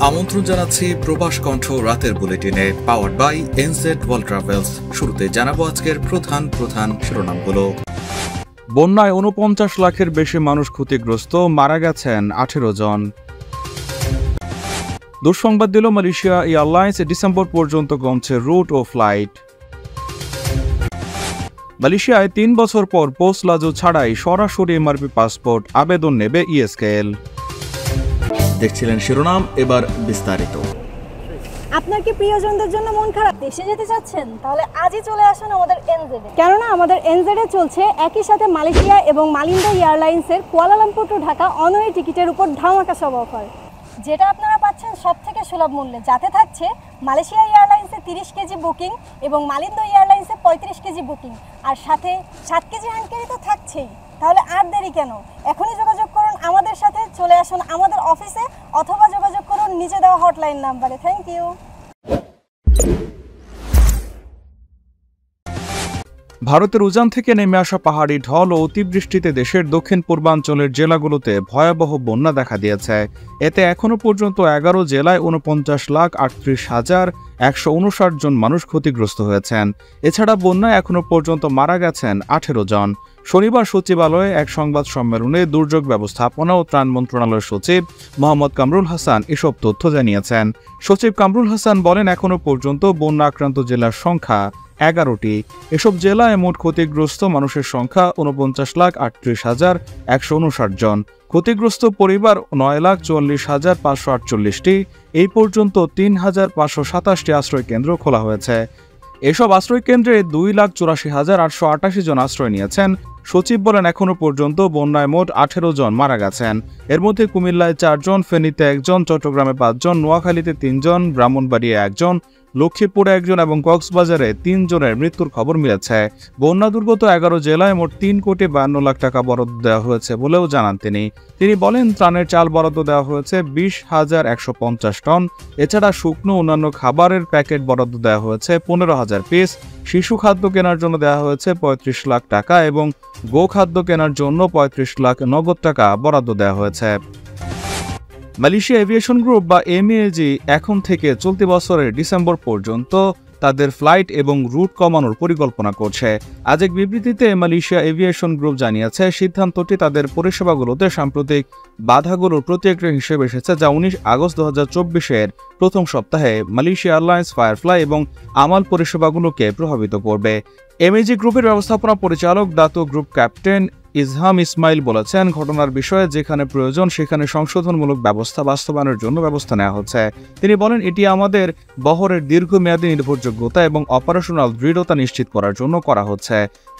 আমন্ত্রণ জানাচ্ছি প্রবাস কণ্ঠ রাতের বুলেটিনে powered by NZ world travels. শুরুতে জানাবো আজকের প্রধান শিরোনামগুলো। বন্যায় ৪৯ লাখের বেশি মানুষ ক্ষতিগ্রস্ত, মারা গেছেন ১৮ জন। দুঃসংবাদ দিল মালয়েশিয়া এয়ারলাইন্স, ডিসেম্বর পর্যন্ত কমছে রুট ও ফ্লাইট। মালয়েশিয়ায় ৩ বছর পর পোস্ট লাজো ছাড়াই সরাসরি এমআরপি পাসপোর্ট আবেদন নেবে ইএসকেএল। দেখছিলেন শিরোনাম, এবার বিস্তারিত। আপনার কি প্রিয়জনদের জন্য মন খারাপ, দেশে যেতে চাচ্ছেন? তাহলে আজই চলে আসুন আমাদের এনজেডে। কেননা আমাদের এনজেডে চলছে একই সাথে মালয়েশিয়া এবং মালিন্দা এয়ারলাইন্সের কুয়ালালামপুর টু ঢাকা অনওয়ে টিকিটের উপর ধামাকা সব অফার, যেটা আপনারা পাচ্ছেন সব থেকে সুলভ মূল্যে। যাতে থাকছে মালয়েশিয়া এয়ারলাইন্সে 30 কেজি বুকিং এবং মালিন্দা এয়ারলাইন্সে 35 কেজি বুকিং, আর সাথে 7 কেজি হ্যান্ড ক্যারি তো থাকছেই। তাহলে আর দেরি কেন, এখনই যোগাযোগ করুন আমাদের সাথে, চলে আসুন আমাদের অফিসে অথবা যোগাযোগ করুন নিচে দেওয়া হটলাইন নাম্বারে। Thank you. ভারতের উজান থেকে নেমে আসা পাহাড়ি ঢল ও অতিবৃষ্টিতে দেশের দক্ষিণ পূর্বাঞ্চলের জেলাগুলোতে ভয়াবহ বন্যা দেখা দিয়েছে। এতে এখনও পর্যন্ত 11 জেলায় 49,38,159 জন মানুষ ক্ষতিগ্রস্ত হয়েছেন। এছাড়া বন্যায় এখনও পর্যন্ত মারা গেছেন 18 জন। শনিবার সচিবালয়ে এক সংবাদ সম্মেলনে দুর্যোগ ব্যবস্থাপনা ও ত্রাণ মন্ত্রণালয়ের সচিব মোহাম্মদ কামরুল হাসান এসব তথ্য জানিয়েছেন। সচিব কামরুল হাসান বলেন, এখনও পর্যন্ত বন্যা আক্রান্ত জেলার সংখ্যা 11টি। এসব জেলায় মোট ক্ষতিগ্রস্ত মানুষের সংখ্যা 49,38,159 জন। ক্ষতিগ্রস্ত পরিবার 9,44,548টি। এই পর্যন্ত 3,527টি আশ্রয় কেন্দ্র খোলা হয়েছে। এসব আশ্রয় কেন্দ্রে 2,84,888 জন আশ্রয় নিয়েছেন। সচিব বলেন, এখনও পর্যন্ত বন্যায় মোট 18 জন মারা গেছেন। এর মধ্যে কুমিল্লায় 4 জন, ফেনীতে 1 জন, চট্টগ্রামে 5 জন, নোয়াখালীতে 3 জন, ব্রাহ্মণবাড়িয়ায় 1 জন, লক্ষ্মীপুরে 1 জন এবং কক্সবাজারে 3 জনের মৃত্যুর খবর মিলেছে। বন্যা দুর্গত 11 জেলায় মোট 3,52,00,000 টাকা বরাদ্দ দেওয়া হয়েছে বলেও জানান তিনি বলেন, ত্রাণের চাল বরাদ্দ দেওয়া হয়েছে 20,150 টন। এছাড়া শুকনো অন্যান্য খাবারের প্যাকেট বরাদ্দ দেওয়া হয়েছে 15,000 পিস। শিশু খাদ্য কেনার জন্য দেওয়া হয়েছে 35 লাখ টাকা এবং গোখাদ্য কেনার জন্য 35 লাখ নগদ টাকা বরাদ্দ দেওয়া হয়েছে। মালয়েশিয়া এভিয়েশন গ্রুপ বা এমএজি এখন থেকে চলতি বছরের ডিসেম্বর পর্যন্ত তাদের ফ্লাইট এবং রুট কমানোর পরিকল্পনা করছে। আজ এক বিবৃতিতে মালয়েশিয়া এভিয়েশন গ্রুপ জানিয়েছে, সিদ্ধান্তটি তাদের পরিষেবাগুলোতে সাম্প্রতিক বাধাগুলোর প্রতিক্রিয়া হিসেবে এসেছে, যা 19 আগস্ট 2024-এর প্রথম সপ্তাহে মালয়েশিয়া এয়ারলাইন্স, ফায়ারফ্লাই এবং আমাল পরিষেবাগুলোকে প্রভাবিত করবে। এমএজি গ্রুপের ব্যবস্থাপনা পরিচালক দাতো গ্রুপ ক্যাপ্টেন ইজহাম ইসমাইল বলেছেন, ঘটনার বিষয়ে যেখানে প্রয়োজন সেখানে সংশোধনমূলক ব্যবস্থা বাস্তবায়নের জন্য ব্যবস্থা নেওয়া হচ্ছে। তিনি বলেন, এটি আমাদের বহরের দীর্ঘমেয়াদী নির্ভরযোগ্যতা এবং অপারেশনাল দৃঢ়তা নিশ্চিত করার জন্য করা হচ্ছে।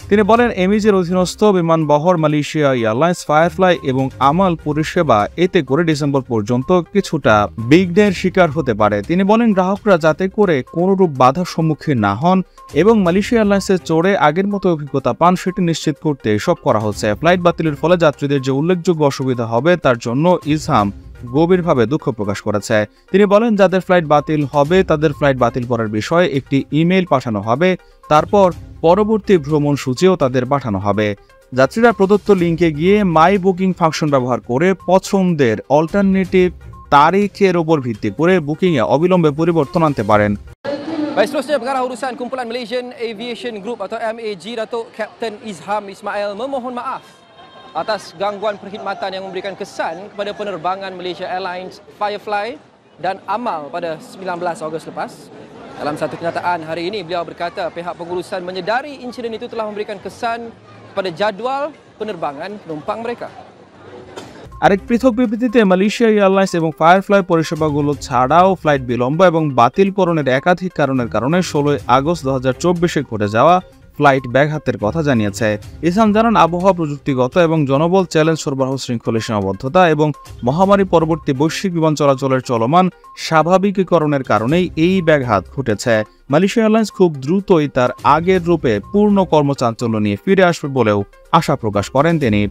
তিনি বলেন, এমএজির অধীনস্থ বিমান বহর মালয়েশিয়া এয়ারলাইন্স, ফায়ারফ্লাই এবং আমাল পরিষেবা এতে করে ডিসেম্বর পর্যন্ত কিছুটা বিঘ্নের শিকার হতে পারে। তিনি বলেন, গ্রাহকরা যাতে করে কোনরূপ বাধার সম্মুখীন না হন এবং মালয়েশিয়া এয়ারলাইন্সে চড়ে আগের মতো অভিজ্ঞতা পান সেটি নিশ্চিত করতে এসব করা হচ্ছে। ফ্লাইট বাতিলের ফলে যাত্রীদের যে উল্লেখযোগ্য অসুবিধা হবে তার জন্য ইজহাম গভীরভাবে দুঃখ প্রকাশ করেছে। তিনি বলেন, যাদের ফ্লাইট বাতিল হবে তাদের ফ্লাইট বাতিল করার বিষয়ে একটি ইমেইল পাঠানো হবে, তারপর পরবর্তী ভ্রমণ সূচিও তাদের পাঠানো হবে। যাত্রীরা প্রদত্ত লিঙ্কে গিয়ে মাই বুকিং ফাংশন ব্যবহার করে পছন্দের অল্টারনেটিভ তারিখের উপর ভিত্তি করে বুকিংয়ে অবিলম্বে পরিবর্তন আনতে পারেন। Baik, seterusnya Pengarah Urusan Kumpulan Malaysian Aviation Group atau MAG, Datuk Kapten Izham Ismail memohon maaf atas gangguan perkhidmatan yang memberikan kesan kepada penerbangan Malaysia Airlines, Firefly dan Amal pada 19 Ogos lepas. Dalam satu kenyataan hari ini, beliau berkata pihak pengurusan menyedari insiden itu telah memberikan kesan pada jadual penerbangan penumpang mereka. আরেক পৃথক বিবৃতিতে Malaysia airlines এবং firefly পরিষেবাগুলো ছাড়াও flight বিলম্ব এবং বাতিলকরণের একাধিক কারণের কারণে 16 আগস্ট 2024-এ ঘটে যাওয়া ফ্লাইট ব্যাঘাতের কথা জানিয়েছে। ইসলাম জানান, আবহাওয়া, প্রযুক্তিগত এবং জনবল চ্যালেঞ্জ, সরবরাহ শৃঙ্খলের সীমাবদ্ধতা এবং মহামারী পরবর্তী বৈশ্বিক বিমান চলাচলের চলমান স্বাভাবিকীকরণের কারণেই এই ব্যাঘাত ঘটেছে। মালয়েশিয়া এয়ারলাইন্স খুব দ্রুতই তার আগের রূপে পূর্ণ কর্মচাঞ্চল্য নিয়ে ফিরে আসবে বলেও আশা প্রকাশ করেন তিনি।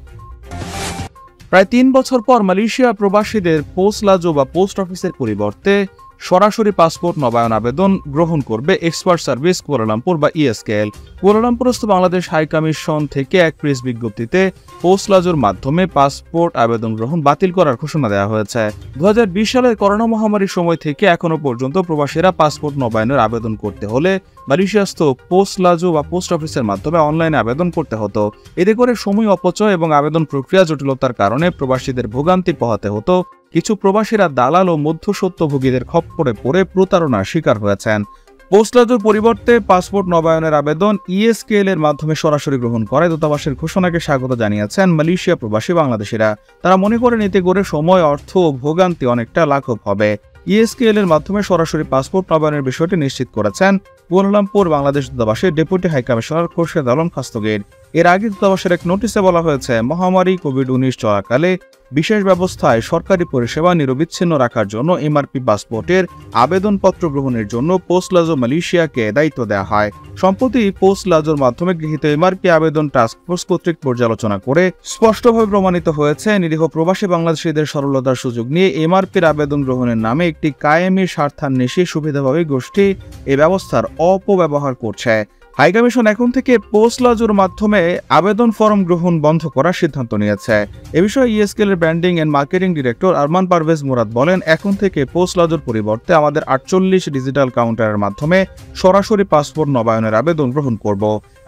প্রায় 3 বছর পর মালয়েশিয়া প্রবাসীদের পোস্ট লাজো বা পোস্ট অফিসের পরিবর্তে সরাসরি পাসপোর্ট নবায়ন আবেদন গ্রহণ করবে এক্সপার্ট সার্ভিস কুয়ালালামপুর বা ইএসকেএল। কুয়ালালামপুরস্থ বাংলাদেশ হাই কমিশন থেকে এক প্রেস বিজ্ঞপ্তিতে পোস্ট লাজোর মাধ্যমে পাসপোর্ট আবেদন গ্রহণ বাতিল করার ঘোষণা দেওয়া হয়েছে। 2020 সালের করোনা মহামারীর সময় থেকে এখনো পর্যন্ত প্রবাসীরা পাসপোর্ট নবায়নের আবেদন করতে হলে মালয়েশিয়াস্থ পোস্ট লাজো বা পোস্ট অফিসের মাধ্যমে অনলাইনে আবেদন করতে হতো। এতে করে সময় অপচয় এবং আবেদন প্রক্রিয়া জটিলতার কারণে প্রবাসীদের ভোগান্তি পোহাতে হতো। কিছু প্রবাসীরা দালাল ও মধ্যস্বত্বভোগীদের খপ্পরে পড়ে প্রতারণার শিকার হয়েছেন। পোস্ট লাজোর পরিবর্তে পাসপোর্ট নবায়নের আবেদন ইএসকেএল এর মাধ্যমে সরাসরি গ্রহণ করে দূতাবাসের ঘোষণাকে স্বাগত জানিয়েছেন মালয়েশিয়া প্রবাসী বাংলাদেশিরা। তারা মনে করেন এতে করে সময়, অর্থ ও ভোগান্তি অনেকটা লাঘব হবে। ইএসকেএল এর মাধ্যমে সরাসরি পাসপোর্ট নবায়নের বিষয়টি নিশ্চিত করেছেন কুয়ালালামপুর বাংলাদেশ দূতাবাসের deputy high commissioner Khorshed Alam Khastagir. এর আগে দূতাবাসের এক নোটিশে বলা হয়েছে, মহামারী কোভিড-19 চলাকালে বিশেষ ব্যবস্থায় সরকারি পরিষেবা নিরবিচ্ছিন্ন রাখার জন্য এমআরপি পাসপোর্টের আবেদনপত্র গ্রহণের জন্য পোস্ট লাজো মালয়েশিয়াকে দায়িত্ব দেওয়া হয়। সম্প্রতি পোস্ট লাজোর মাধ্যমে গৃহীত এমআরপি আবেদন টাস্কফোর্স কর্তৃক পর্যালোচনা করে স্পষ্টভাবে প্রমাণিত হয়েছে, নিরীহ প্রবাসী বাংলাদেশিদের সরলতার সুযোগ নিয়ে এমআরপির আবেদন গ্রহণের নামে একটি কায়েমি স্বার্থান্বেষী সুবিধাভোগী গোষ্ঠী এই ব্যবস্থার অপব্যবহার করছে। হাইকমিশন এখন থেকে পোস্ট লাজোর মাধ্যমে আবেদন ফর্ম গ্রহণ বন্ধ করার সিদ্ধান্ত নিয়েছে। এ বিষয়ে ইএসকেএল এর branding and marketing director Arman Parvez Murad বলেন, এখন থেকে পোস্ট লাজোর পরিবর্তে আমাদের 48 ডিজিটাল কাউন্টারের মাধ্যমে সরাসরি পাসপোর্ট নবায়নের আবেদন গ্রহণ করব।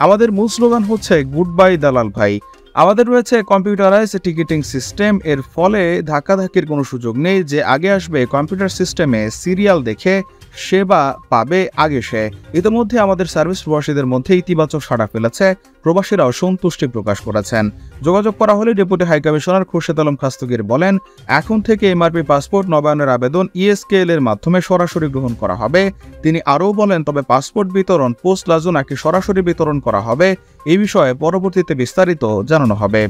আমাদের মূল স্লোগান হচ্ছে গুড বাই দালাল ভাই। আমাদের রয়েছে কম্পিউটারাইজ টিকিটিং সিস্টেম, এর ফলে ধাক্কাধাক্কির কোনো সুযোগ নেই। যে আগে আসবে কম্পিউটার সিস্টেমে সিরিয়াল দেখে সেবা পাবে আগে সে। ইতিমধ্যে আমাদের সার্ভিস প্রবাসীদের মধ্যে ইতিবাচক সাড়া ফেলেছে, প্রবাসীরাও সন্তুষ্টি প্রকাশ করেছেন। যোগাযোগ করা হলে deputy high commissioner Khorshed Alam Khastagir বলেন, এখন থেকে এমআরপি পাসপোর্ট নবায়নের আবেদন ইএসকেএল এর মাধ্যমে সরাসরি গ্রহণ করা হবে। তিনি আরও বলেন, তবে পাসপোর্ট বিতরণ পোস্ট লাজো নাকি সরাসরি বিতরণ করা হবে এই বিষয়ে পরবর্তীতে বিস্তারিত জানানো হবে।